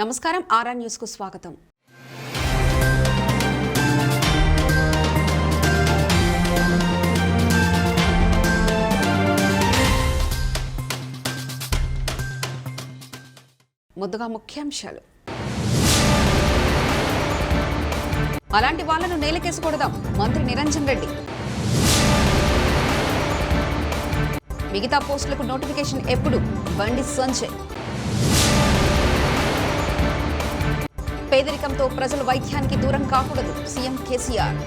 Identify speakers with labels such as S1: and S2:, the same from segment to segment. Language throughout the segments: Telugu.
S1: నమస్కారం ఆర్ఆర్ న్యూస్ కు స్వాగతం. ముందుగా ముఖ్యాంశాలు. అలాంటి వాళ్లను నేలకేసుకొడదాం మంత్రి నిరంజన్ రెడ్డి. మిగతా పోస్టులకు నోటిఫికేషన్ ఎప్పుడు? బండి సంజయ్. పేదరికంతో ప్రజలు వైద్యానికి దూరం కాకూడదు సీఎం కేసీఆర్.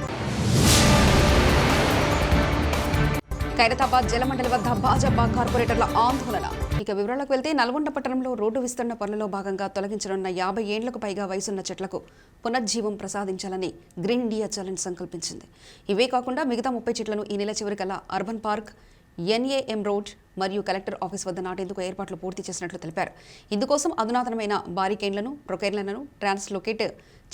S1: ఖైరతాబాద్ జలమండలి వద్ద భాజపా కార్పొరేటర్ల ఆందోళన. ఇక వివరాలకు వెళ్తే నల్గొండ పట్టణంలో రోడ్డు విస్తరణ పనులలో భాగంగా తొలగించనున్న 50 ఏళ్లకు పైగా వయసున్న చెట్లకు పునర్జీవం ప్రసాదించాలని గ్రీన్ ఇండియా ఛాలెంజ్ సంకల్పించింది. ఇవే కాకుండా మిగతా 30 చెట్లను ఈ నెల చివరికల్లా అర్బన్ పార్క్, ఎన్ఏఎం రోడ్ మరియు కలెక్టర్ ఆఫీస్ వద్ద నాటేందుకు ఏర్పాట్లు పూర్తి చేసినట్లు తెలిపారు. ఇందుకోసం అధునాతనమైన బారికేన్లను, ప్రొకేన్లను ట్రాన్స్లోకేట్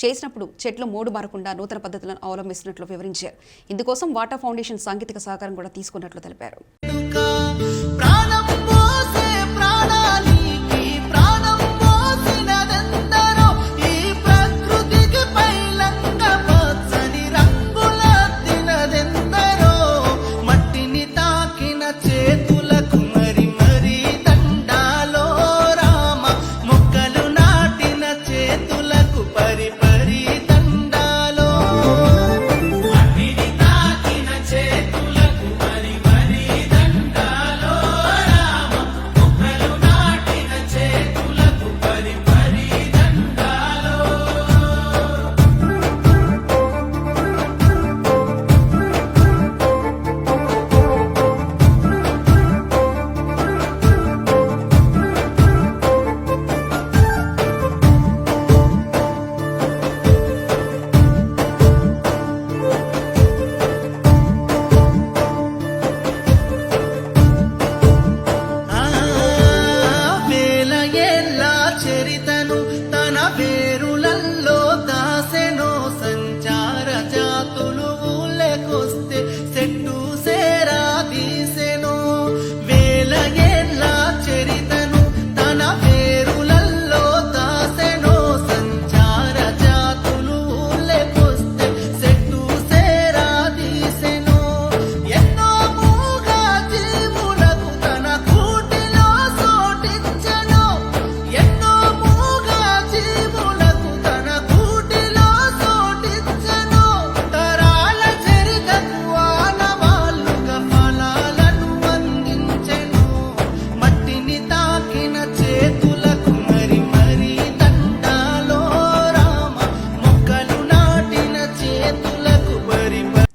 S1: చేసినప్పుడు చెట్లు మోడుబారకుండా నూతన పద్ధతులను అవలంబిస్తున్నట్లు వివరించారు. ఇందుకోసం వాటర్ ఫౌండేషన్ సాంకేతిక సహకారం కూడా తీసుకున్నట్లు తెలిపారు.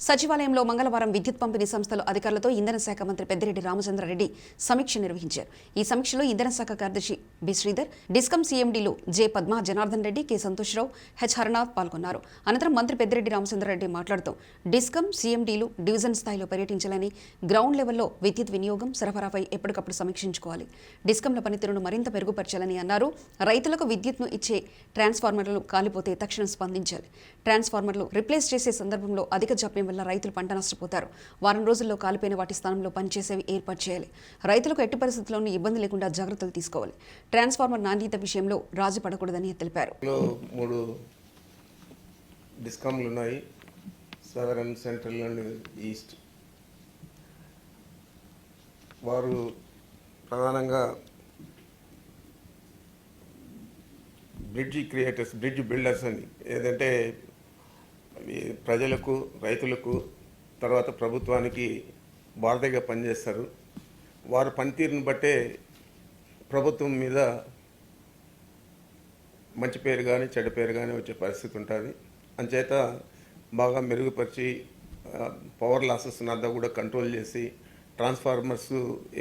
S1: సచివాలయంలో మంగళవారం విద్యుత్ పంపిణీ సంస్థల అధికారులతో ఇంధన శాఖ మంత్రి పెద్దిరెడ్డి రామచంద్రారెడ్డి సమీక్ష నిర్వహించారు. ఈ సమీక్షలో ఇంధన శాఖ కార్యదర్శి బి శ్రీధర్, డిస్కమ్ సీఎండీలు J Padma, Janardhan Reddy, K Santoshrao, H Haranath పాల్గొన్నారు. అనంతరం మంత్రి పెద్దిరెడ్డి రామచంద్రారెడ్డి మాట్లాడుతూ డిస్కమ్ సీఎండీలు డివిజన్ స్థాయిలో పర్యటించాలని, గ్రౌండ్ లెవెల్లో విద్యుత్ వినియోగం, సరఫరాపై ఎప్పటికప్పుడు సమీక్షించుకోవాలి, డిస్కంల పనితీరును మరింత మెరుగుపరచాలని అన్నారు. రైతులకు విద్యుత్ను ఇచ్చే ట్రాన్స్ఫార్మర్లు కాలిపోతే తక్షణం స్పందించాలి. ట్రాన్స్ఫార్మర్లు రిప్లేస్ చేసే సందర్భంలో అధిక జాప్యం వల్ల రైతులు పంట నష్టపోతారు. వారం రోజుల్లో కాలిపోయిన వాటి స్థానంలో పనిచేసేవి ఏర్పాటు చేయాలి. రైతులకు ఎట్టి పరిస్థితుల్లోనూ ఇబ్బంది లేకుండా జాగ్రత్తలు తీసుకోవాలి. ట్రాన్స్ఫార్మర్ నాణ్యత విషయంలో రాజీ పడకూడదని తెలిపారు.
S2: 3 డిస్కామ్లు ఉన్నాయి, సదరన్, సెంట్రల్ అండ్ ఈస్ట్. వారు ప్రధానంగా బ్రిడ్జ్ క్రియేటర్స్, బ్రిడ్జ్ బిల్డర్స్ అని, ఏదంటే ప్రజలకు, రైతులకు, తర్వాత ప్రభుత్వానికి వారధిగా పనిచేస్తారు. వారు పనితీరుని బట్టే ప్రభుత్వం మీద మంచి పేరు కానీ చెడ్డ పేరు కానీ వచ్చే పరిస్థితి ఉంటుంది. అంచేత బాగా మెరుగుపరిచి పవర్ లాసెస్ అంతా కూడా కంట్రోల్ చేసి, ట్రాన్స్ఫార్మర్స్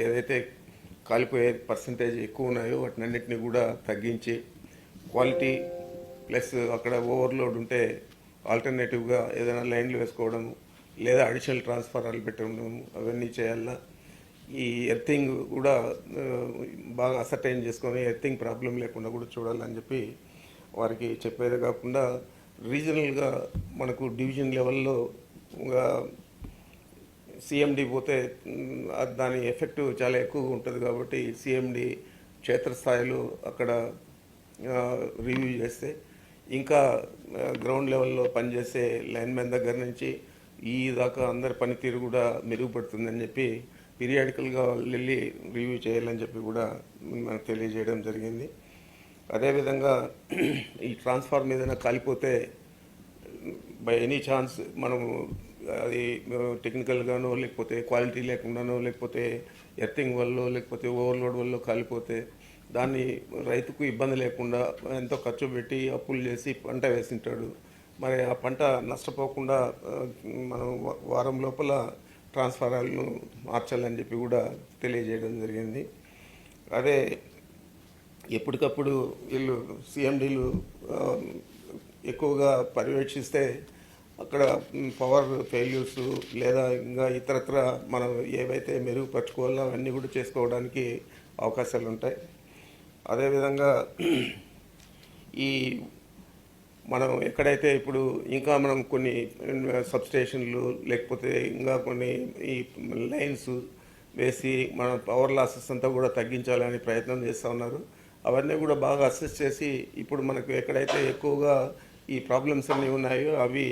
S2: ఏదైతే కాలిపోయే పర్సంటేజ్ ఎక్కువ ఉన్నాయో వాటినన్నింటినీ కూడా తగ్గించి, క్వాలిటీ ప్లస్ అక్కడ ఓవర్లోడ్ ఉంటే ఆల్టర్నేటివ్గా ఏదైనా లైన్లు వేసుకోవడం లేదా అడిషనల్ ట్రాన్స్ఫార్మర్లు పెట్టడం అవన్నీ చేయాలా. ఈ ఎర్తింగ్ కూడా బాగా అసర్టైన్ చేసుకొని ఎర్తింగ్ ప్రాబ్లం లేకుండా కూడా చూడాలని చెప్పి వారికి చెప్పేదే కాకుండా, రీజనల్గా మనకు డివిజన్ లెవెల్లో సిఎండి పోతే దాని ఎఫెక్ట్ చాలా ఎక్కువగా ఉంటుంది. కాబట్టి సిఎండి క్షేత్రస్థాయిలో అక్కడ రివ్యూ చేస్తే ఇంకా గ్రౌండ్ లెవెల్లో పనిచేసే లైన్మెన్ దగ్గర నుంచి ఈ దాకా అందరి పనితీరు కూడా మెరుగుపడుతుందని చెప్పి పీరియాడికల్గా వెళ్ళి రివ్యూ చేయాలని చెప్పి కూడా మనకు తెలియజేయడం జరిగింది. అదేవిధంగా ఈ ట్రాన్స్ఫార్మర్ ఏదైనా కాలిపోతే బై ఎనీ ఛాన్స్ మనం అది టెక్నికల్గానో లేకపోతే క్వాలిటీ లేకుండానో లేకపోతే ఎర్తింగ్ వల్ల లేకపోతే ఓవర్లోడ్ వల్ల కాలిపోతే దాన్ని రైతుకు ఇబ్బంది లేకుండా ఎంతో ఖర్చు పెట్టి అప్పులు చేసి పంట వేసింటాడు. మరి ఆ పంట నష్టపోకుండా మనం వారం లోపల ట్రాన్స్ఫారాలను మార్చాలని చెప్పి కూడా తెలియజేయడం జరిగింది. అదే ఎప్పటికప్పుడు వీళ్ళు సిఎండీలు ఎక్కువగా పర్యవేక్షిస్తే అక్కడ పవర్ ఫెయిల్యూర్స్ లేదా ఇంకా ఇతరత్ర మనం ఏవైతే మెరుగుపరచుకోవాలో అవన్నీ కూడా చేసుకోవడానికి అవకాశాలు ఉంటాయి. అదేవిధంగా ఈ మనం ఎక్కడైతే ఇప్పుడు ఇంకా మనం కొన్ని సబ్స్టేషన్లు లేకపోతే ఇంకా కొన్ని ఈ లైన్స్ వేసి మన పవర్ లాసెస్ అంతా కూడా తగ్గించాలని ప్రయత్నం చేస్తూ ఉన్నారు. అవన్నీ కూడా బాగా అసెస్ చేసి ఇప్పుడు మనకు ఎక్కడైతే ఎక్కువగా ఈ ప్రాబ్లమ్స్ అన్నీ ఉన్నాయో అవి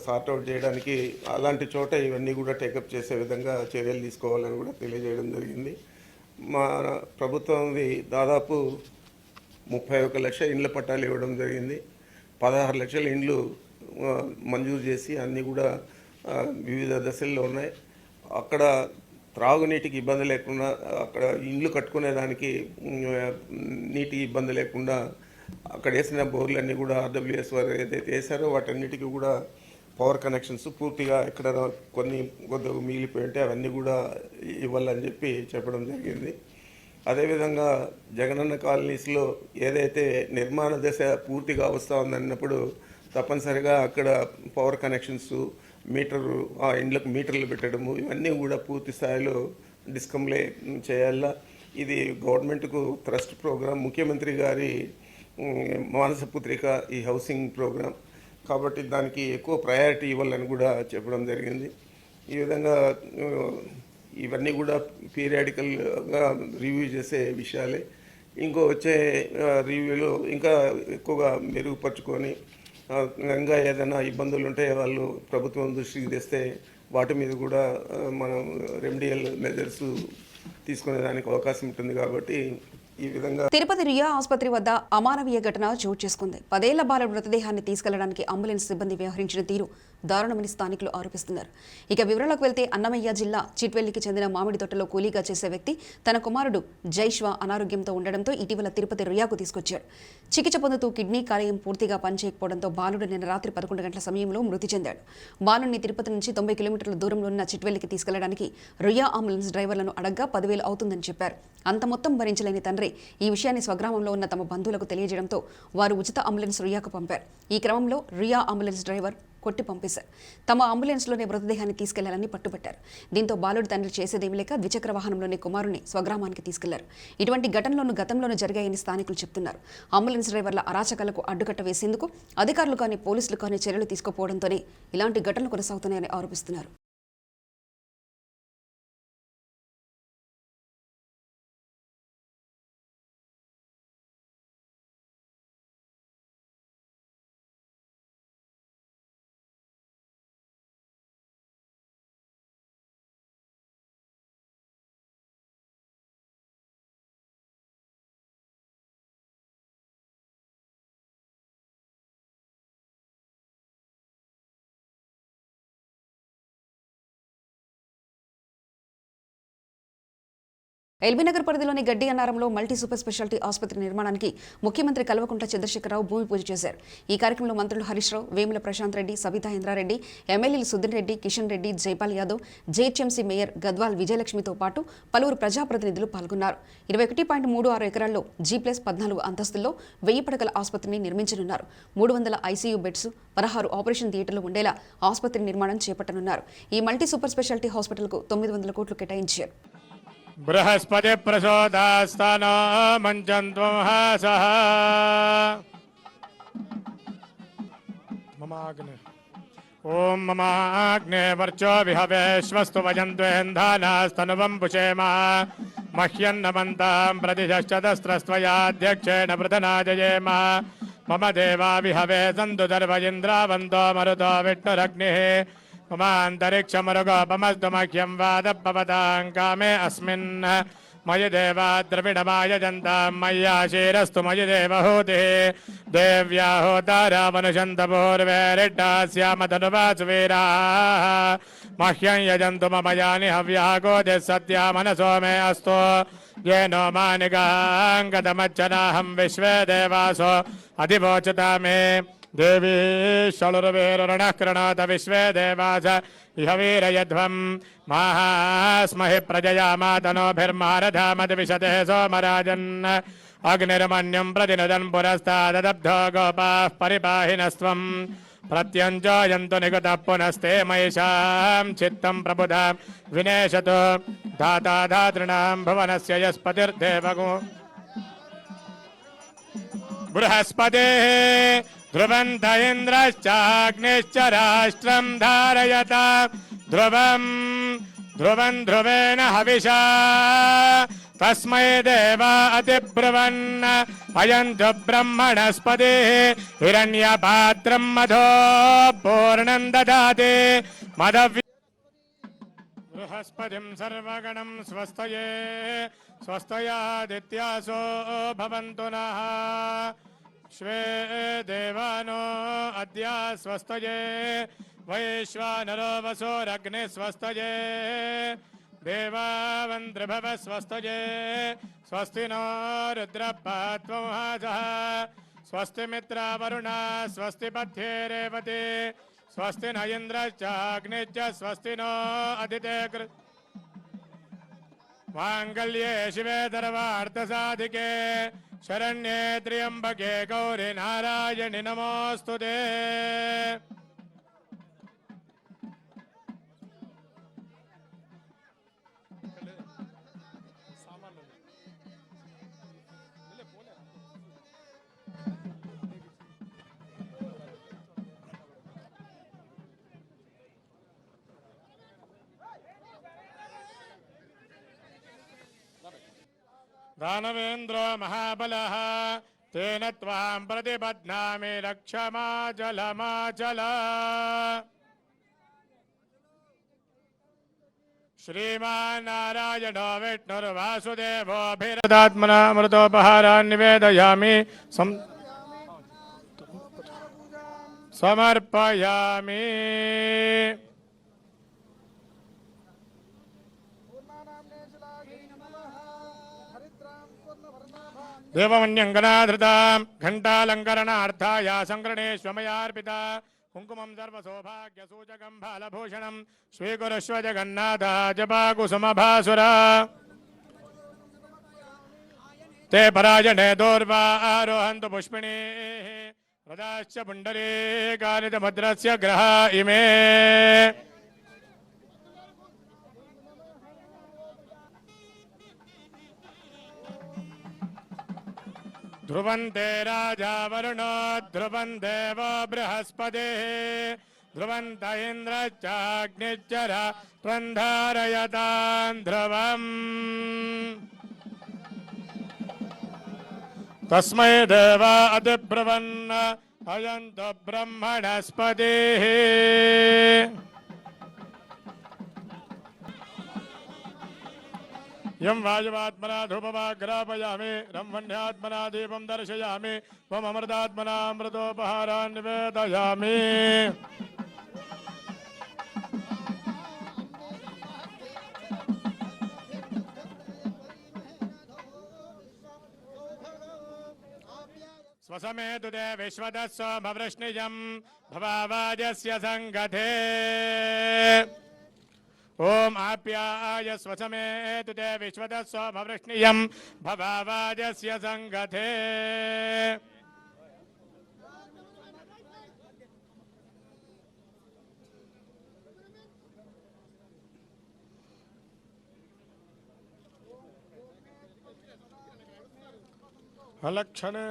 S2: సార్ట్అవుట్ చేయడానికి అలాంటి చోట ఇవన్నీ కూడా టేకప్ చేసే విధంగా చర్యలు తీసుకోవాలని కూడా తెలియజేయడం జరిగింది. మా ప్రభుత్వంది దాదాపు 31 లక్షల ఇండ్ల పట్టాలు ఇవ్వడం జరిగింది. 16 లక్షల ఇండ్లు మంజూరు చేసి అన్నీ కూడా వివిధ దశల్లో ఉన్నాయి. అక్కడ త్రాగునీటికి ఇబ్బంది లేకుండా అక్కడ ఇండ్లు కట్టుకునేదానికి నీటి ఇబ్బంది లేకుండా అక్కడ వేసిన బోర్లన్నీ కూడా ఆర్డబ్ల్యూఎస్ వారు ఏదైతే వేసారో వాటన్నిటికీ కూడా పవర్ కనెక్షన్స్ పూర్తిగా ఎక్కడ కొన్ని కొద్దిగా మిగిలిపోయి ఉంటే అవన్నీ కూడా ఇవ్వాలని చెప్పి చెప్పడం జరిగింది. అదేవిధంగా జగనన్న కాలనీస్లో ఏదైతే నిర్మాణ దశ పూర్తిగా వస్తూ ఉందన్నప్పుడు తప్పనిసరిగా అక్కడ పవర్ కనెక్షన్స్ మీటరు ఆ ఇండ్లకు మీటర్లు పెట్టడము ఇవన్నీ కూడా పూర్తి స్థాయిలో డిస్కంలే చేయాలా. ఇది గవర్నమెంట్కు ట్రస్ట్ ప్రోగ్రాం, ముఖ్యమంత్రి గారి మానసపుత్రిక ఈ హౌసింగ్ ప్రోగ్రాం కాబట్టి దానికి ఎక్కువ ప్రయారిటీ ఇవ్వాలని కూడా చెప్పడం జరిగింది. ఈ విధంగా ఇవన్నీ కూడా పీరియాడికల్గా రివ్యూ చేసే విషయాలే. ఇంకో వచ్చే రివ్యూలో ఇంకా ఎక్కువగా మెరుగుపరుచుకొని ఇంకా ఏదైనా ఇబ్బందులు ఉంటే వాళ్ళు ప్రభుత్వం దృష్టికి తెస్తే వాటి మీద కూడా మనం రెమెడియల్ మెజర్స్ తీసుకునేదానికి అవకాశం ఉంటుంది. కాబట్టి ఈ విధంగా
S1: తిరుపతి రియా ఆసుపత్రి వద్ద అమానవీయ ఘటన చోటు చేసుకుంది. 10 ఏళ్ల బాలుడి మృతదేహాన్ని తీసుకెళ్లడానికి అంబులెన్స్ సిబ్బంది వ్యవహరించిన తీరు దారుణమని స్థానికులు ఆరోపిస్తున్నారు. ఇక వివరాలకు వెళ్తే అన్నమయ్య జిల్లా చిట్వెల్లికి చెందిన మామిడి తోటలో కూలీగా చేసే వ్యక్తి తన కుమారుడు జైష్వా అనారోగ్యంతో ఉండడంతో ఇటీవల తిరుపతి రియాకు తీసుకొచ్చాడు. చికిత్స పొందుతూ కిడ్నీ కాలేయం పూర్తిగా పనిచేయకపోవడంతో బాలుడు నిన్న రాత్రి 11 గంటల సమయంలో మృతి చెందాడు. బాలుడిని తిరుపతి నుంచి 90 కిలోమీటర్ల దూరంలో ఉన్న చిట్వెల్లికి తీసుకెళ్లడానికి రియా అంబులెన్స్ డ్రైవర్లను అడగ్గా 10,000 అవుతుందని చెప్పారు. అంత మొత్తం భరించలేని తండ్రి ఈ విషయాన్ని స్వగ్రామంలో ఉన్న తమ బంధువులకు తెలియజేయడంతో వారు ఉచిత అంబులెన్స్ రియాకు పంపారు. ఈ క్రమంలో రియా అంబులెన్స్ డ్రైవర్ కొట్టి పంపేశారు. తమ అంబులెన్స్లోనే మృతదేహాన్ని తీసుకెళ్లాలని పట్టుబట్టారు. దీంతో బాలుడు తండ్రి చేసేదేమి లేక ద్విచక్ర వాహనంలోని కుమారుని స్వగ్రామానికి తీసుకెళ్లారు. ఇటువంటి ఘటనలను గతంలోనూ జరిగాయని స్థానికులు చెబుతున్నారు. అంబులెన్స్ డ్రైవర్ల అరాచకాలకు అడ్డుకట్ట వేసేందుకు అధికారులు కానీ పోలీసులు కానీ చర్యలు తీసుకోకపోవడంతోనే ఇలాంటి ఘటనలు కొనసాగుతున్నాయని ఆరోపిస్తున్నారు. ఎల్బీనగర్ పరిధిలోని గడ్డి అన్నారంలో మల్టీ సూపర్ స్పెషాలిటీ ఆసుపత్రి నిర్మాణానికి ముఖ్యమంత్రి కల్వకుంట్ల చంద్రశేఖరరావు భూమి పూజ చేశారు. ఈ కార్యక్రమంలో మంత్రులు హరీష్ రావు, వేముల ప్రశాంత్ రెడ్డి, సబితా ఇంద్రారెడ్డి, ఎమ్మెల్యేలు సుధీర్ రెడ్డి, కిషన్ రెడ్డి, జైపాల్ యాదవ్, జేహెచ్ఎంసీ మేయర్ గద్వాల్ విజయలక్ష్మితో పాటు పలువురు ప్రజాప్రతినిధులు పాల్గొన్నారు. 21.36 ఎకరాల్లో G+14 అంతస్తుల్లో 1000 పడకల ఆసుపత్రిని నిర్మించనున్నారు. 300 ఐసీయూ బెడ్స్, 16 ఆపరేషన్ థియేటర్లు ఉండేలా ఆసుపత్రి నిర్మాణం చేపట్టనున్నారు. ఈ మల్టీ సూపర్ స్పెషాలిటీ హాస్పిటల్కు 900 కోట్లు కేటాయించారు.
S3: బృహస్పతి ప్రచోదాస్తానో మంచంత్వం హాసః మమాగ్ని ओम ममाग्ने वर्चो विहवेश्वस्तु वजन्त्वेन्धानास्तनुवं पुषेम मह्यन्नमन्तां प्रतिशश्चतस्रस्त्वयाध्यक्षेण वृतनाजयेम मम देवा विहवे सन्तु दर्भ इन्द्रावन्तो मरुतो विष्णुरग्निः ममान्तरिक्षमरुगोपमस्तु मह्यं वादपवतां कामे अस्मिन् मयि देवा द्रविडमाय जन्तां मय्याशीरस्तु मयि देवहूतिः देव्या होतारा मनुषन्तपूर्वेरिड्डा स्यामतनुवासुवीराः मह्यं यजन्तु मम यानि हव्याः गोदिः सत्या मनसो मे अस्तु येनो मानिगाङ्गतमज्जनाहं विश्वे देवासो अधिवोचता मे देवी शलुर्वेरुणः कृणोत विश्वे देवास इह वीरयध्वं माहास्महि प्रजया मातनोभिर्मारधामद्विशते सोमराजन् अग्निर्मन्युं प्रतिनुदन् पुरस्ताददब्धो गोपाः परिपाहिनस्त्वं प्रत्यञ्जयन्तु निगतः पुनस्ते मयिषां चित्तं प्रबुधां विनेशतु धाता धातॄणां भुवनस्य यस्पतिर्देवगो बृहस्पतिः ध्रुवन्त इन्द्रश्चाग्निश्च राष्ट्रं धारयता ध्रुवं ध्रुवेन हविषा तस्मै देवा अतिब्रुवन् अयन्तु ब्रह्मणस्पतिः हिरण्यपात्रं मधो पूर्णं ददाति मदव्य बृहस्पतिं सर्वगणं स्वस्तये स्वस्तयादित्यासो भवन्तु नः श्वे देवानो अद्य स्वस्तये वैश्वानरो वसोरग्ने स्वस्तये देवावन्द्रभव स्वस्तये स्वस्ति नो रुद्रपात्वंहासः स्वस्ति मित्रावरुणा स्वस्ति पथ्ये रेवते स्वस्ति न इन्द्रश्चाग्निश्च स्वस्ति नो अदिते माङ्गल्ये शिवे सर्वार्थसाधिके शरण्ये त्र्यम्बके गौरि नारायणि नमोऽस्तुते दानवेन्द्रो महाबलः तेन त्वां प्रतिबध्नामि रक्षमाचलमाचल श्रीमान्नारायणो विष्णुर्वासुदेवोऽभिरदात्मनामृतोपहारान् निवेदयामि समर्पयामि देवमन्यङ्गनाधृतां घण्टालङ्करणार्थाय सङ्करणेष्वमयार्पिता कुङ्कुमं सर्वसौभाग्यसूचकं फालभूषणं स्वीकुरुष्व जगन्नाथ जपाकुसुमभासुरा ते पराजने दोर्वा आरोहन्तु पुष्पिणीः रदाश्च पुण्डरीकानितभद्रस्य ग्रहा इमे ध्रुवन्ते राजा वरुणो ध्रुवं देवो बृहस्पतिः ध्रुवन्त इन्द्रश्चाग्निश्च राष्ट्रं धारयतां ध्रुवम् तस्मै देवा अतिब्रुवन् अयन्तु ब्रह्मणस्पतिः यं वायुवात्मना धूपमाग्रापयामि रं वह्न्यात्मना दीपं दर्शयामि त्वम् अमृतात्मना अमृतोपहारान् निवेदयामि स्वसमेतु ते विश्वतः सोमवृष्णिजं भवावाजस्य सङ्गते ओम आप्याय स्वसमेतु ते विश्वतः सोमवृष्णियं भवावाजस्य सङ्गते अलक्षणे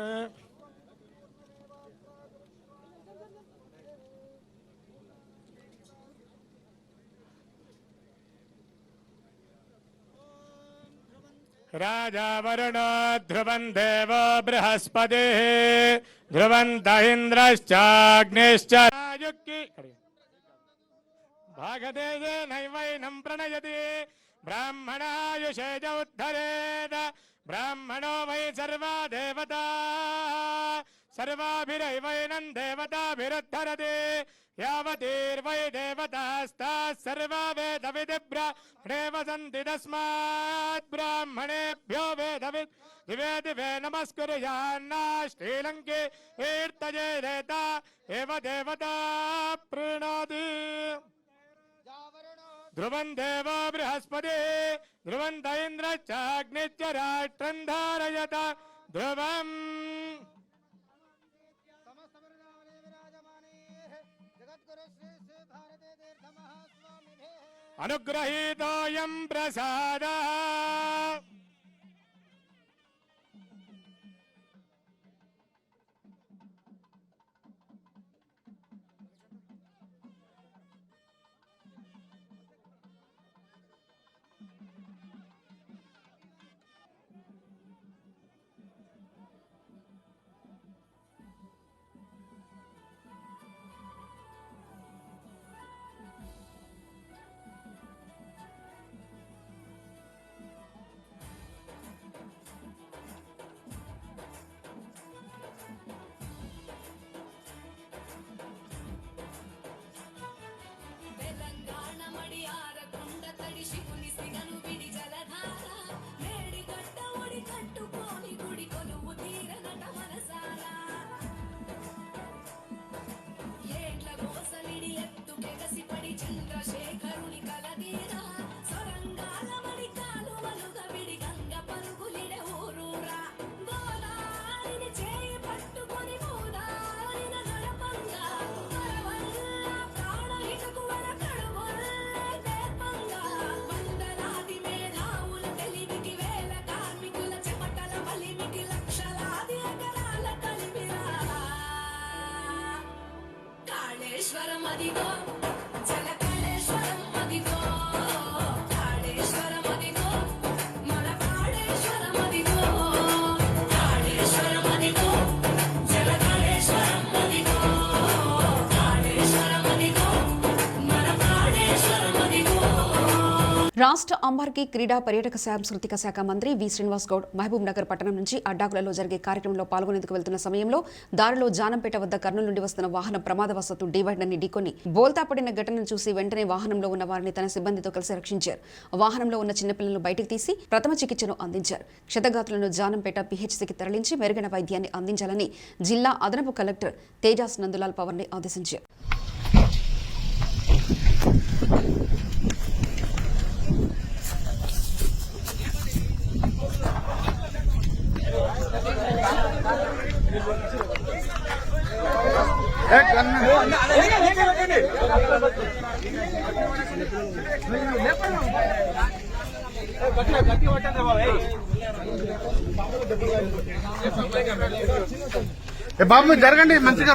S3: राजा वरुणो ध्रुवं देवो बृहस्पतिः ध्रुवन्त इन्द्रश्चाग्निश्च भागदेशेनैवैनं प्रणयति ब्राह्मणायुषेज उद्धरेत् ब्राह्मणो वै सर्वा देवता सर्वाभिरैवैनं देवताभिरुद्धरति यावतीर्वै देवतास्ताः सर्वा वेदविधिब्राह्मणे वसन्ति तस्मात् ब्राह्मणेभ्यो वेदविद् दिवे दिवे नमस्कुर्यान्ना श्रीलङ्के कीर्तये देता एव देवता प्रीणाति ध्रुवं देवो बृहस्पतिः ध्रुवन्त इन्द्रश्चाग्निश्च राष्ट्रं धारयत ध्रुवम् अनुग्रहीतोऽयं प्रसादः
S4: అదిగో జలకాళేశ్వరం అదిగో కాళేశ్వరం అదిగో మన కాళేశ్వరం అదిగో కాళేశ్వరం అదిగో జలకాళేశ్వరం అదిగో కాళేశ్వరం అదిగో మన కాళేశ్వరం అదిగో.
S1: రాష్ట్ర అంబార్కి క్రీడా పర్యాటక సాంస్కృతిక శాఖ మంత్రి వి శ్రీనివాస్ గౌడ్ మహబూబ్ నగర్ పట్టణం నుంచి అడ్డాకులలో జరిగే కార్యక్రమంలో పాల్గొనేందుకు వెళ్తున్న సమయంలో దారిలో జానంపేట వద్ద కర్నూలు నుండి వస్తున్న వాహనం ప్రమాదవశాత్తు డివైడర్ని ఢీకొని బోల్తా పడిన ఘటనను చూసి వెంటనే వాహనంలో ఉన్న వారిని తన సిబ్బందితో కలిసి రక్షించారు. వాహనంలో ఉన్న చిన్నపిల్లలను బయటకు తీసి ప్రథమ చికిత్సను అందించారు. క్షతగాతులను జానంపేట పిహెచ్సికి తరలించి మెరుగైన వైద్యాన్ని అందించాలని జిల్లా అదనపు కలెక్టర్ తేజాస్ నందులాల్ పవర్ని ఆదేశించారు.
S5: బాబు జరగండి మంచిగా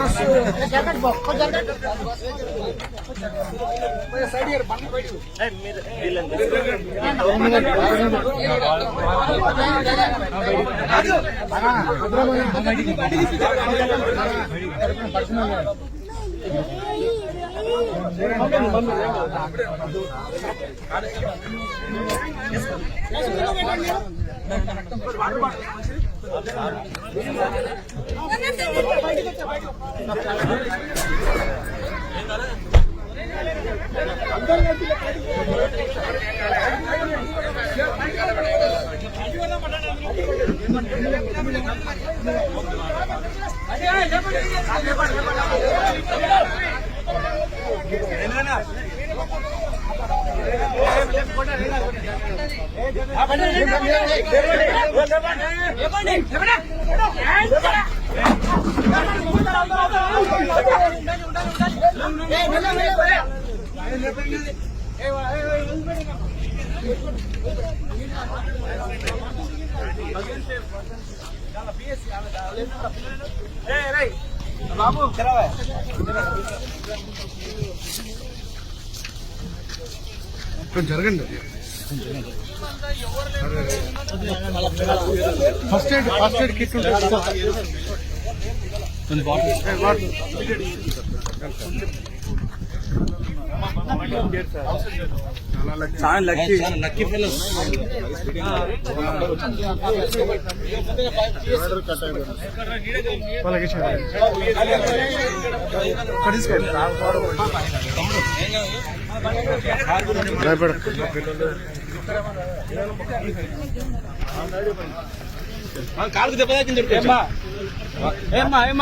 S5: బాబు జరగండి. ఫస్ట్ ఎయిడ్ కిట్ ఉంటుంది. చాలా లక్కీ ఫెలోస్. కాలుకు దెబ్బ తాకింది.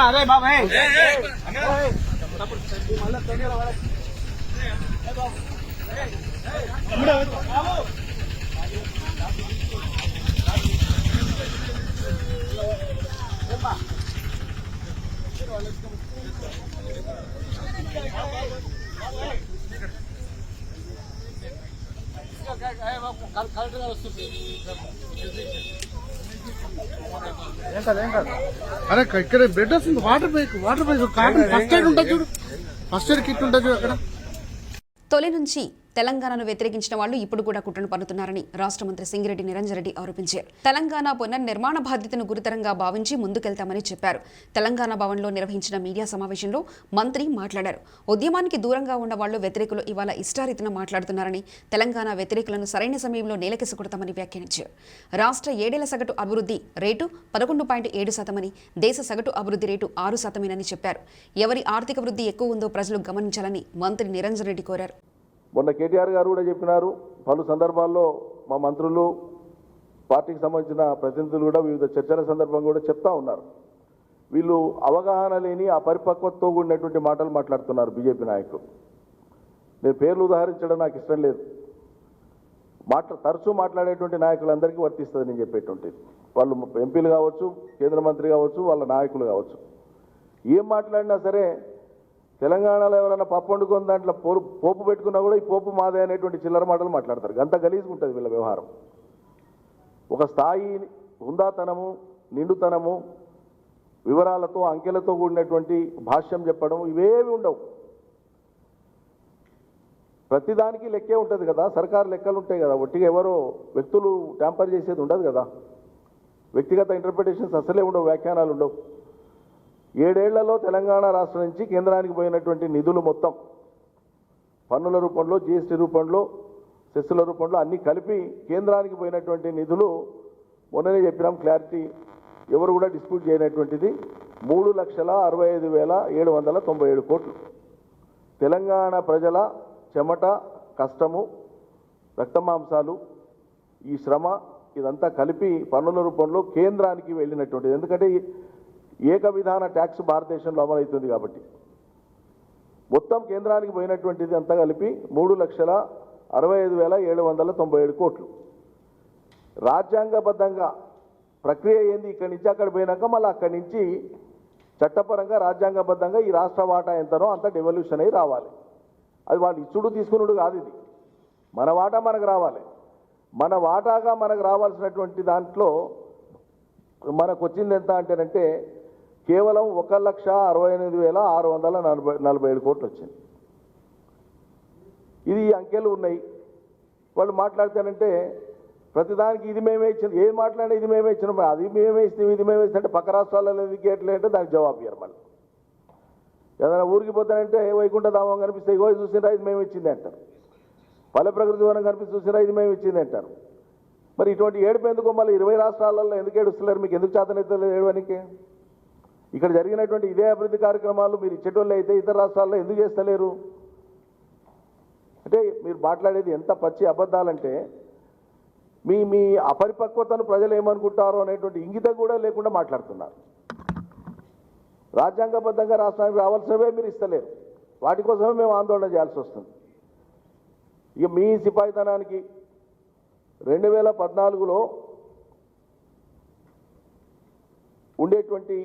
S5: అరే బాబాయ్ అరే ఇక్కడ బ్లడ్ వస్తుంది. Water bike cotton first aid ఉంటుంది చూడు. ఫస్ట్ ఎయిడ్ కిట్ ఉంటుంది చూడు అక్కడ.
S1: తొలి నుంచి తెలంగాణను వ్యతిరేకించిన వాళ్లు ఇప్పుడు కూడా కుట్రను పన్నుతున్నారని రాష్ట్ర మంత్రి సింగిరెడ్డి నిరంజన్ రెడ్డి ఆరోపించారు. తెలంగాణ పునర్నిర్మాణ బాధ్యతను గురుతరంగా భావించి ముందుకెళ్తామని చెప్పారు. తెలంగాణ భవన్లో నిర్వహించిన మీడియా సమావేశంలో మంత్రి మాట్లాడారు. ఉద్యమానికి దూరంగా ఉన్న వాళ్లు వ్యతిరేకులు ఇవాళ ఇష్టారీతిన మాట్లాడుతున్నారని, తెలంగాణ వ్యతిరేకులను సరైన సమయంలో నేలకెసుకొడతామని వ్యాఖ్యానించారు. రాష్ట్ర 7 ఏళ్ల సగటు అభివృద్ధి రేటు 11.7%, దేశ సగటు అభివృద్ధి రేటు 6%అని చెప్పారు. ఎవరి ఆర్థిక వృద్ధి ఎక్కువ ఉందో ప్రజలు గమనించాలని మంత్రి నిరంజన్ రెడ్డి కోరారు.
S6: మొన్న కేటీఆర్ గారు కూడా చెప్పినారు. పలు సందర్భాల్లో మా మంత్రులు, పార్టీకి సంబంధించిన ప్రతినిధులు కూడా వివిధ చర్చల సందర్భంగా కూడా చెప్తా ఉన్నారు. వీళ్ళు అవగాహన లేని అపరిపక్వతతో కూడినటువంటి మాటలు మాట్లాడుతున్నారు బీజేపీ నాయకులు. నేను పేర్లు ఉదాహరించడం నాకు ఇష్టం లేదు. తరచూ మాట్లాడేటువంటి నాయకులందరికీ వర్తిస్తుంది నేను చెప్పేటువంటిది. వాళ్ళు ఎంపీలు కావచ్చు, కేంద్ర మంత్రి కావచ్చు, వాళ్ళ నాయకులు కావచ్చు. ఏం మాట్లాడినా సరే తెలంగాణలో ఎవరైనా పప్పు వండుకొని దాంట్లో పోపు పెట్టుకున్నా కూడా ఈ పోపు మాదే అనేటువంటి చిల్లర మాటలు మాట్లాడతారు. గంత గలీజ్గా ఉంటుంది వీళ్ళ వ్యవహారం. ఒక స్థాయి హుందాతనము, నిండుతనము, వివరాలతో అంకెలతో కూడినటువంటి భాష్యం చెప్పడం ఇవేవి ఉండవు. ప్రతిదానికి లెక్కే ఉంటుంది కదా. సర్కారు లెక్కలు ఉంటాయి కదా. ఒట్టిగా ఎవరో వ్యక్తులు ట్యాంపర్ చేసేది ఉండదు కదా. వ్యక్తిగత ఇంటర్ప్రిటేషన్స్ అసలే ఉండవు, వ్యాఖ్యానాలు ఉండవు. 7 ఏళ్లలో తెలంగాణ రాష్ట్రం నుంచి కేంద్రానికి పోయినటువంటి నిధులు మొత్తం పన్నుల రూపంలో, జీఎస్టీ రూపంలో, సెస్సుల రూపంలో అన్నీ కలిపి కేంద్రానికి పోయినటువంటి నిధులు మొన్ననే చెప్పినాం. క్లారిటీ ఎవరు కూడా డిస్ప్యూట్ చేయనటువంటిది 3,65,797 కోట్లు. తెలంగాణ ప్రజల చెమట, కష్టము, రక్తమాంసాలు, ఈ శ్రమ ఇదంతా కలిపి పన్నుల రూపంలో కేంద్రానికి వెళ్ళినటువంటిది. ఎందుకంటే ఏక విధాన ట్యాక్స్ భారతదేశంలో అమలవుతుంది కాబట్టి మొత్తం కేంద్రానికి పోయినటువంటిది అంతా కలిపి 3,65,797 కోట్లు. రాజ్యాంగబద్ధంగా ప్రక్రియ ఏంది? ఇక్కడి నుంచి అక్కడ పోయినాక మళ్ళీ అక్కడి నుంచి చట్టపరంగా రాజ్యాంగబద్ధంగా ఈ రాష్ట్ర వాటా ఎంతనో అంత డెవల్యూషన్ అయి రావాలి. అది వాళ్ళు ఇచ్చుడు తీసుకున్నాడు కాదు. ఇది మన వాటా మనకు రావాలి. మన వాటాగా మనకు రావాల్సినటువంటి దాంట్లో మనకు వచ్చింది ఎంత అంటేనంటే కేవలం 1,68,647 కోట్లు వచ్చింది. ఇది అంకెలు ఉన్నాయి. వాళ్ళు మాట్లాడితేనంటే ప్రతిదానికి ఇది మేమే ఇచ్చింది, ఏది మాట్లాడినా ఇది మేమే ఇచ్చినాం, అది మేమే ఇస్తాం, ఇది మేమే ఇస్తే పక్క రాష్ట్రాలలో ఎందుకు అంటే దానికి జవాబు ఇయ్యరు. మళ్ళీ ఏదైనా ఊరికి పోతానంటే వైకుంఠ ధామం కనిపిస్తే ఇగో చూసినా ఇది మేము ఇచ్చింది అంటారు. పల్లె ప్రకృతి వనం కనిపిస్తే చూసినా ఇది మేము ఇచ్చింది అంటారు. మరి ఇటువంటి ఏడుపు ఎందుకో మళ్ళీ 20 రాష్ట్రాలలో ఎందుకు ఏడుస్తున్నారు? మీకు ఎందుకు చేతనైతే ఏడవనికి? ఇక్కడ జరిగినటువంటి ఇదే అభివృద్ధి కార్యక్రమాలు మీరు ఇచ్చేటోళ్ళు అయితే ఇతర రాష్ట్రాల్లో ఎందుకు చేస్తలేరు? అంటే మీరు మాట్లాడేది ఎంత పచ్చి అబద్ధాలంటే మీ అపరిపక్వతను ప్రజలు ఏమనుకుంటారో అనేటువంటి ఇంగితం కూడా లేకుండా మాట్లాడుతున్నారు. రాజ్యాంగబద్ధంగా రాష్ట్రానికి రావాల్సినవే మీరు ఇస్తలేరు. వాటి కోసమే మేము ఆందోళన చేయాల్సి వస్తుంది. ఇక మీ సిపాయితనానికి 2014లో ఉండేటువంటి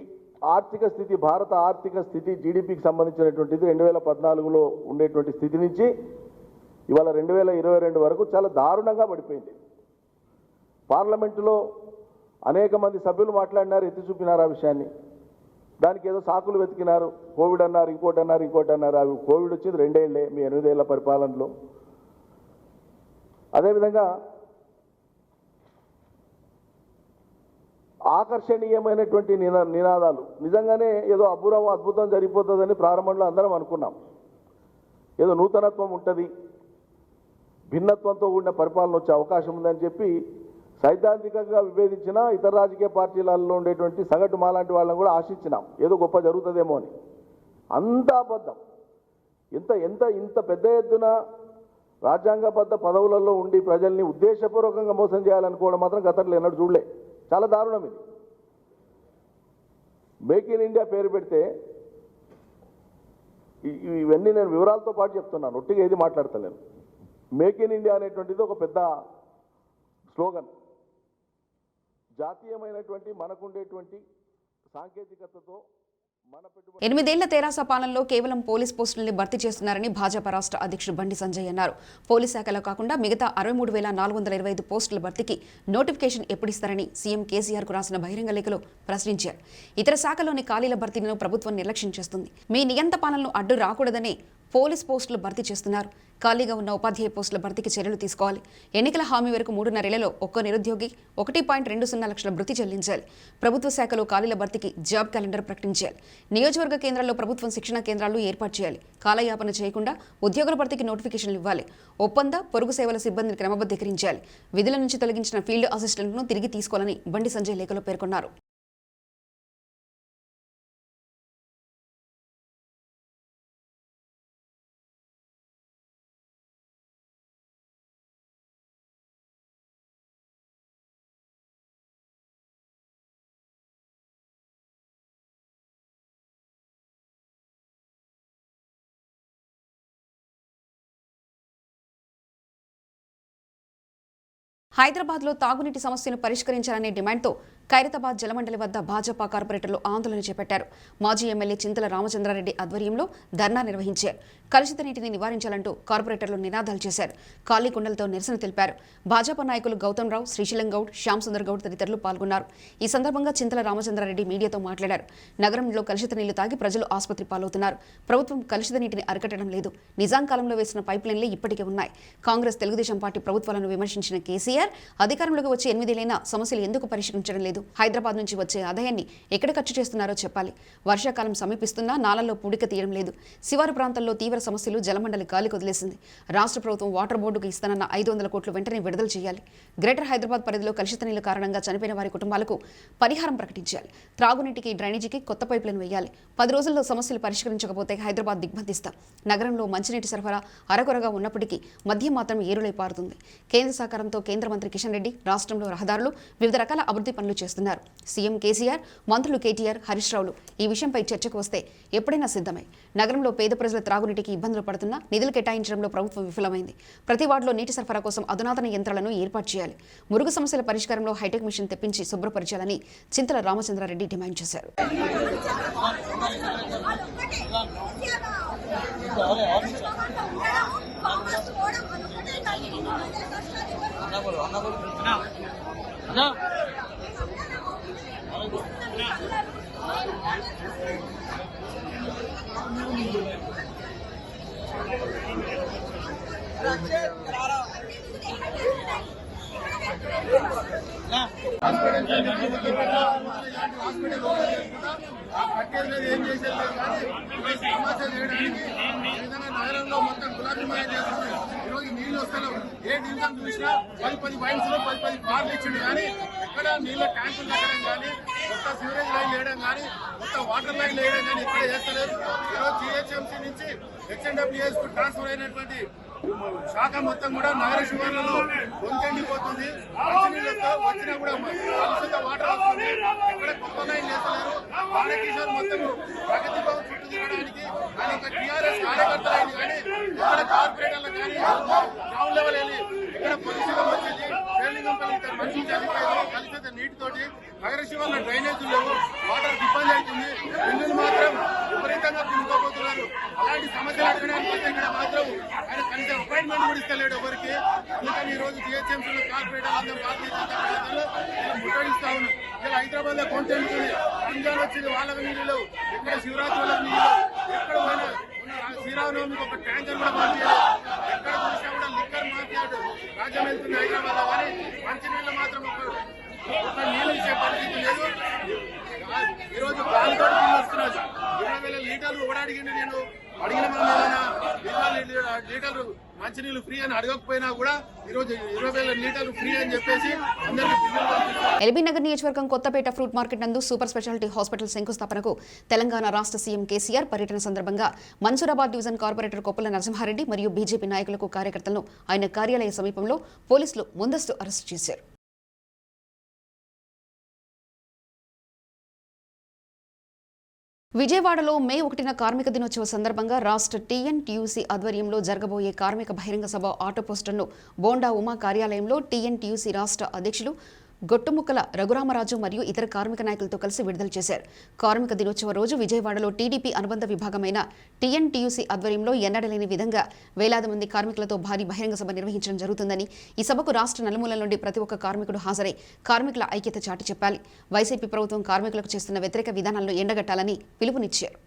S6: ఆర్థిక స్థితి, భారత ఆర్థిక స్థితి, జీడిపికి సంబంధించినటువంటిది 2014లో ఉండేటువంటి స్థితి నుంచి ఇవాళ 2022 వరకు చాలా దారుణంగా పడిపోయింది. పార్లమెంటులో అనేక మంది సభ్యులు మాట్లాడినారు, ఎత్తి చూపినారు ఆ విషయాన్ని. దానికి ఏదో సాకులు వెతికినారు. కోవిడ్ అన్నారు, ఇంకోటి అన్నారు. అవి కోవిడ్ వచ్చింది 2 ఏళ్లే మీ 8 ఏళ్ల పరిపాలనలో. అదేవిధంగా ఆకర్షణీయమైనటువంటి నినాదాలు. నిజంగానే ఏదో అద్భుతం జరిగిపోతుందని ప్రారంభంలో అందరం అనుకున్నాం. ఏదో నూతనత్వం ఉంటుంది, భిన్నత్వంతో కూడిన పరిపాలన వచ్చే అవకాశం ఉందని చెప్పి సైద్ధాంతికంగా విభేదించిన ఇతర రాజకీయ పార్టీలలో ఉండేటువంటి సగటు మాలాంటి వాళ్ళని కూడా ఆశించినాం ఏదో గొప్ప జరుగుతుందేమో అని. అంతా అబద్ధం. ఇంత పెద్ద ఎత్తున రాజ్యాంగబద్ధ పదవులలో ఉండి ప్రజల్ని ఉద్దేశపూర్వకంగా మోసం చేయాలనుకోవడం మాత్రం గతంలో ఎన్నడూ చూడలే. చాలా దారుణం ఇది. మేక్ ఇన్ ఇండియా పేరు పెడితే ఇవన్నీ నేను వివరాలతో పాటు చెప్తున్నాను, ఒట్టిగా ఏది మాట్లాడతలేను. మేక్ ఇన్ ఇండియా అనేటువంటిది ఒక పెద్ద స్లోగన్. జాతీయమైనటువంటి మనకుండేటువంటి సాంకేతికతతో
S1: 8 ఏళ్ల తెరాస పాలనలో కేవలం పోలీస్ పోస్టుల్ని భర్తీ చేస్తున్నారని భాజపా రాష్ట్ర అధ్యక్షుడు బండి సంజయ్ అన్నారు. పోలీస్ శాఖలో కాకుండా మిగతా 63,425 పోస్టుల భర్తీకి నోటిఫికేషన్ ఎప్పుడిస్తారని సీఎం కేసీఆర్ కు రాసిన బహిరంగ లేఖలో ప్రశ్నించారు. ఇతర శాఖలోని ఖాళీల భర్తీలను ప్రభుత్వం నిర్లక్ష్యం చేస్తుంది. మీ నియంత పాలనను అడ్డు రాకూడదనే పోలీస్ పోస్టులు భర్తీ చేస్తున్నారు. ఖాళీగా ఉన్న ఉపాధ్యాయ పోస్టుల భర్తీకి చర్యలు తీసుకోవాలి. ఎన్నికల హామీ వరకు 3.5 ఏళ్లలో ఒక్కో నిరుద్యోగి 1.20 లక్షల భృతి చెల్లించాలి. ప్రభుత్వ శాఖలో ఖాళీల భర్తీకి జాబ్ క్యాలెండర్ ప్రకటించాలి. నియోజకవర్గ కేంద్రాల్లో ప్రభుత్వం శిక్షణ కేంద్రాలు ఏర్పాటు చేయాలి. కాలయాపన చేయకుండా ఉద్యోగుల భర్తీకి నోటిఫికేషన్లు ఇవ్వాలి. ఒప్పంద పొరుగు సేవల సిబ్బందిని క్రమబద్ధీకరించాలి. విధుల నుంచి తొలగించిన ఫీల్డ్ అసిస్టెంట్ను తిరిగి తీసుకోవాలని బండి సంజయ్ లేఖలో పేర్కొన్నారు. హైదరాబాద్లో తాగునీటి సమస్యను పరిష్కరించాలనే డిమాండ్తో ఖైరతాబాద్ జలమండలి వద్ద భాజపా కార్పొరేటర్లు ఆందోళన చేపట్టారు. మాజీ ఎమ్మెల్యే చింతల రామచంద్రారెడ్డి ఆధ్వర్యంలో ధర్నా నిర్వహించారు. కలుషిత నీటిని నివారించాలంటూ కార్పొరేటర్లు నినాదాలు చేశారు. ఖాళీ కుండలతో నిరసన తెలిపారు. భాజపా నాయకులు గౌతమ్ రావు, శ్రీశైలం గౌడ్, శ్యామ్ సుందర్ గౌడ్ తదితరులు పాల్గొన్నారు. ఈ సందర్భంగా చింతల రామచంద్రారెడ్డి మీడియాతో మాట్లాడారు. నగరంలో కలుషిత నీళ్లు తాగి ప్రజలు ఆసుపత్రి పాలవుతున్నారు. ప్రభుత్వం కలుషిత నీటిని అరికట్టడం లేదు. నిజాం కాలంలో వేసిన పైప్ లైన్లే ఇప్పటికే ఉన్నాయి. కాంగ్రెస్, తెలుగుదేశం పార్టీ ప్రభుత్వాలను విమర్శించిన కేసీఆర్ అధికారంలోకి వచ్చి 8 ఏళ్లైనా సమస్యలు ఎందుకు పరిష్కరించడం లేదు? హైదరాబాద్ నుంచి వచ్చే ఆదాయాన్ని ఎక్కడ ఖర్చు చేస్తున్నారో చెప్పాలి. వర్షాకాలం సమీపిస్తున్నా నాలల్లో పూడిక తీయడం లేదు. శివారు ప్రాంతాల్లో తీవ్ర సమస్యలు జలమండలి గాలికి వదిలేసింది. రాష్ట్ర ప్రభుత్వం వాటర్ బోర్డుకు ఇస్తానన్న 500 కోట్లు వెంటనే విడుదల చేయాలి. గ్రేటర్ హైదరాబాద్ పరిధిలో కలుషిత నీళ్ల కారణంగా చనిపోయిన వారి కుటుంబాలకు పరిహారం ప్రకటించాలి. త్రాగునీటికి, డ్రైనేజీకి కొత్త పైపులను వేయాలి. 10 రోజుల్లో సమస్యలు పరిష్కరించకపోతే హైదరాబాద్ దిగ్బంధిస్తాం. నగరంలో మంచినీటి సరఫరా అరకొరగా ఉన్నప్పటికీ మద్యం మాత్రం ఏరులై పారుతుంది. కేంద్ర సహకారంతో కేంద్ర మంత్రి కిషన్ రెడ్డి రాష్ట్రంలో రహదారులు, వివిధ రకాల అభివృద్ధి పనులు చేస్తున్నారు. సీఎం కేసీఆర్, మంత్రులు కేటీఆర్, హరీష్ రావులు ఈ విషయంపై చర్చకు వస్తే ఎప్పుడైనా సిద్ధమే. నగరంలో పేద ప్రజల త్రాగునీటికి ఇబ్బందులు పడుతున్నా నిధులు కేటాయించడంలో ప్రభుత్వం విఫలమైంది. ప్రతి వార్డులో నీటి సరఫరా కోసం అధునాతన యంత్రాలను ఏర్పాటు చేయాలి. మురుగు సమస్యల పరిష్కారంలో హైటెక్ మిషన్ తెప్పించి శుభ్రపరచాలని చింతల రామచంద్రారెడ్డి డిమాండ్ చేశారు.
S5: నగరంలో మొత్తం గులాబీమయం చేస్తున్నారు. ఈరోజు నీళ్లు వస్తాను ఏ డివిజన్ చూసినా 10 వైన్స్ లో 10 బార్లు ఇచ్చిండు. కానీ ఎక్కడ నీళ్ళ ట్యాంకులు కట్టడం కానీ, కొత్త సివరేజ్ లైన్ వేయడం కానీ, కొత్త వాటర్ లైన్ వేయడం కానీ ఇక్కడ చేస్తలేదు. ఈరోజు జిహెచ్ఎంసీ నుంచి హెచ్ఎండబ్ల్యూఎస్ కు ట్రాన్స్ఫర్ అయినటువంటి శాఖ మొత్తం కూడా నగర శివార్లలో వంచెండిపోతుంది. మంచినీళ్ళతో వచ్చినా కూడా కలుషిత వాటర్ వస్తుంది. ఎక్కడ కొత్త లైన్ చేస్తున్నారు. బాలకిషోర్ మొత్తం ప్రగతి భవన్ చుట్టూ తిరగడానికి ఆయన ఒక టీఆర్ఎస్ కార్యకర్తలు అయింది. కానీ ఇక్కడ కార్పొరేటర్లు కానీ గ్రౌండ్ లెవెల్ వెళ్ళి ఇక్కడ పరిస్థితి వచ్చింది. మనుషులు చనిపోయారు కలుషిత నీటితోటి. నగర శివార్ల డ్రైనేజీలు లేవు, వాటర్ ఇబ్బంది అవుతుంది. బిల్లులు మాత్రం విపరీతంగా పిలుకోబోతున్నారు. అలాంటి సమస్యలు అడగడానికి వస్తే ఇక్కడ మాత్రం ఆయన కనీసం అపాయింట్మెంట్ కూడా ఇస్తలేడు ఎవరికి. అందుకని ఈ రోజు జిహెచ్ఎంసీలో కార్పొరేటర్ అందరం భారతీయ జనతా పార్టీలో ముట్టడిస్తా ఉన్నాం. ఇలా హైదరాబాద్ లో కొంచెంటుంది. రంజాన్ వచ్చింది, వాళ్ళకి నీళ్ళు లేవు. ఇక్కడ శివరాత్రి వాళ్ళకి నీళ్ళు ఎక్కడ పోయినా శ్రీరామనవమికి ఒక ట్యాంకర్ కూడా పంపించారు. ఎక్కడ చూసినా కూడా లిక్కర్ మాఫియాడు రాజ్యం వెళ్తుంది హైదరాబాద్ లో. కానీ మంచినీళ్ళు మాత్రం ఒక్క నీళ్ళు ఇచ్చే పరిస్థితి లేదు. ఈరోజు గాలితో నీళ్ళు వస్తున్నది. 20,000 లీటర్లు కూడా అడిగింది. నేను అడిగిన లీటర్లు మంచినీళ్ళు ఫ్రీ అని అడగకపోయినా కూడా ఈరోజు 20,000 లీటర్లు ఫ్రీ అని చెప్పేసి అందరికీ బిల్లులు పంపిస్తున్నారు.
S1: ఎల్బీ నగర్ నియోజకవర్గం కొత్తపేట ఫ్రూట్ మార్కెట్ నందు సూపర్ స్పెషాలిటీ హాస్పిటల్ శంకుస్థాపనకు తెలంగాణ రాష్ట్ర సీఎం కేసీఆర్ పర్యటన సందర్భంగా మన్సూరాబాద్ డివిజన్ కార్పొరేటర్ కొప్పుల నరసింహారెడ్డి మరియు బీజేపీ నాయకులకు కార్యకర్తలను ఆయన కార్యాలయ సమీపంలో పోలీసులు ముందస్తు అరెస్టు చేశారు. విజయవాడలో మే 1న కార్మిక దినోత్సవ సందర్భంగా రాష్ట్ర టీఎన్టీయూసీ ఆధ్వర్యంలో జరగబోయే కార్మిక బహిరంగ సభ ఆటో పోస్టర్ను బోండా ఉమా కార్యాలయంలో టీఎన్టీయూసీ రాష్ట్ర అధ్యక్షులు గొట్టుముక్కల రఘురామరాజు మరియు ఇతర కార్మిక నాయకులతో కలిసి విడుదల చేశారు. కార్మిక దినోత్సవ రోజు విజయవాడలో టీడీపీ అనుబంధ విభాగమైన టీఎన్టీయూసీ ఆధ్వర్యంలో ఎన్నడలేని విధంగా వేలాది మంది కార్మికులతో భారీ బహిరంగ సభ నిర్వహించడం జరుగుతుందని, ఈ సభకు రాష్ట్ర నలుమూలల నుండి ప్రతి ఒక్క కార్మికుడు హాజరై కార్మికుల ఐక్యత చాటి చెప్పాలి, వైసీపీ ప్రభుత్వం కార్మికులకు చేస్తున్న వ్యతిరేక విధానాలను ఎండగట్టాలని పిలుపునిచ్చారు.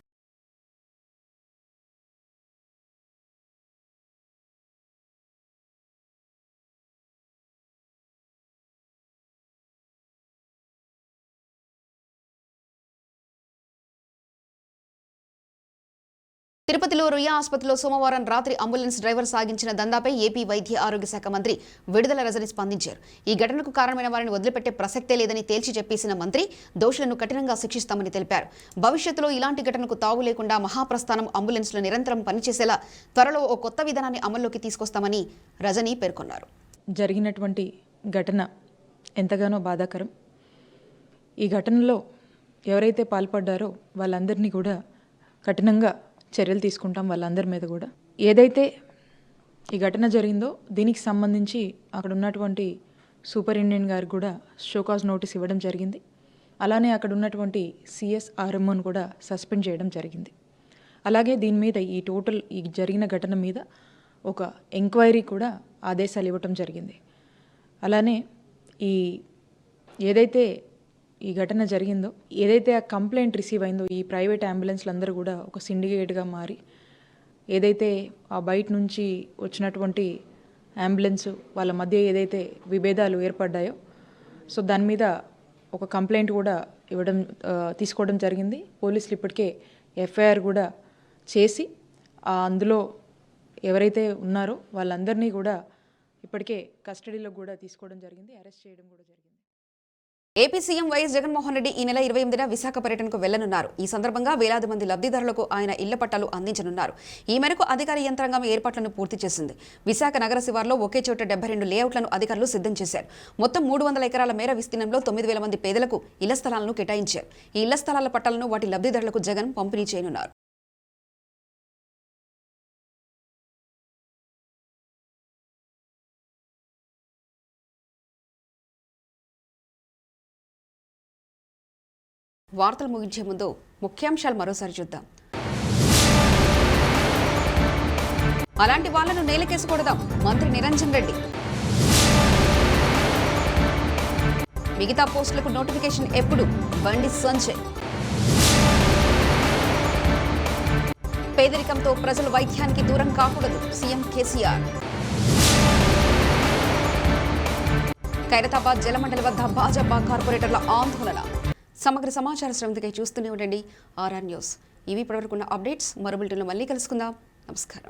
S1: తిరుపతిలో రుయా ఆసుపత్రిలో సోమవారం రాత్రి అంబులెన్స్ డ్రైవర్ సాగించిన దందాపై ఏపీ వైద్య ఆరోగ్య శాఖ మంత్రి విడుదల రజని స్పందించారు. ఈ ఘటనకు కారణమైన వారిని వదిలిపెట్టే ప్రసక్తే లేదని తేల్చి చెప్పేసిన మంత్రి దోషులను కఠినంగా శిక్షిస్తామని తెలిపారు. భవిష్యత్తులో ఇలాంటి ఘటనకు తావు లేకుండా మహాప్రస్థానం అంబులెన్స్లు నిరంతరం పనిచేసేలా త్వరలో ఓ కొత్త విధానాన్ని అమల్లోకి తీసుకొస్తామని రజని పేర్కొన్నారు.
S7: జరిగినటువంటి ఘటన ఎంతగానో బాధాకరం. ఈ ఘటనలో ఎవరైతే పాల్పడ్డారో వాళ్ళందరినీ కూడా కఠినంగా చర్యలు తీసుకుంటాం. వాళ్ళందరి మీద కూడా ఏదైతే ఈ ఘటన జరిగిందో దీనికి సంబంధించి అక్కడ ఉన్నటువంటి సూపరింటెండెంట్ గారికి కూడా షోకాజ్ నోటీస్ ఇవ్వడం జరిగింది. అలానే అక్కడ ఉన్నటువంటి సిఎస్ఆర్ఎంఓను కూడా సస్పెండ్ చేయడం జరిగింది. అలాగే దీని మీద ఈ జరిగిన ఘటన మీద ఒక ఎంక్వైరీ కూడా ఆదేశాలు ఇవ్వటం జరిగింది. అలానే ఏదైతే ఈ ఘటన జరిగిందో, ఏదైతే ఆ కంప్లైంట్ రిసీవ్ అయిందో, ఈ ప్రైవేట్ అంబులెన్స్లు అందరూ కూడా ఒక సిండికేట్గా మారి ఏదైతే ఆ బయట నుంచి వచ్చినటువంటి అంబులెన్స్ వాళ్ళ మధ్య ఏదైతే విభేదాలు ఏర్పడ్డాయో, సో దాని మీద ఒక కంప్లైంట్ కూడా తీసుకోవడం జరిగింది. పోలీసులు ఇప్పటికే ఎఫ్ఐఆర్ కూడా చేసి అందులో ఎవరైతే ఉన్నారో వాళ్ళందరినీ కూడా ఇప్పటికే కస్టడీలో కూడా తీసుకోవడం జరిగింది, అరెస్ట్ చేయడం కూడా జరిగింది.
S1: AP CM YS Jaganmohan Reddy ఈ నెల 28న విశాఖ పర్యటనకు వెళ్లనున్నారు. ఈ సందర్భంగా వేలాది మంది లబ్ధిదారులకు ఆయన ఇళ్ల పట్టాలు అందించనున్నారు. ఈ మేరకు అధికార యంత్రాంగం ఏర్పాట్లను పూర్తి చేసింది. విశాఖ నగర శివార్లో ఒకే చోట 72 లేఅవుట్లను అధికారులు సిద్ధం చేశారు. మొత్తం 300 ఎకరాల మేర విస్తీర్ణంలో 9,000 మంది పేదలకు ఇళ్ల స్థలాలను కేటాయించారు. ఈ ఇళ్ల స్థలాల పట్టాలను వాటి లబ్ధిదారులకు జగన్ పంపిణీ చేయనున్నారు. వార్తలు ముగించే ముందు ముఖ్యాంశాలు మరోసారి చూద్దాం. అలాంటి వాళ్లను నేలకేసుకొడదాం, మంత్రి నిరంజన్ రెడ్డి. మిగతా పోస్టులకు నోటిఫికేషన్ ఎప్పుడు? బండి సంజయ్. పేదరికంతో ప్రజలు వైద్యానికి దూరం కాకూడదు, సీఎం కేసీఆర్. ఖైరతాబాద్ జలమండలి వద్ద భాజపా కార్పొరేటర్ల ఆందోళన. సమగ్ర సమాచార శ్రవంతికై చూస్తూనే ఉండండి ఆర్ఆర్ న్యూస్. ఇవి ఇప్పటివరకున్న అప్డేట్స్. మరో బులెటిన్లో మళ్ళీ కలుసుకుందాం. నమస్కారం.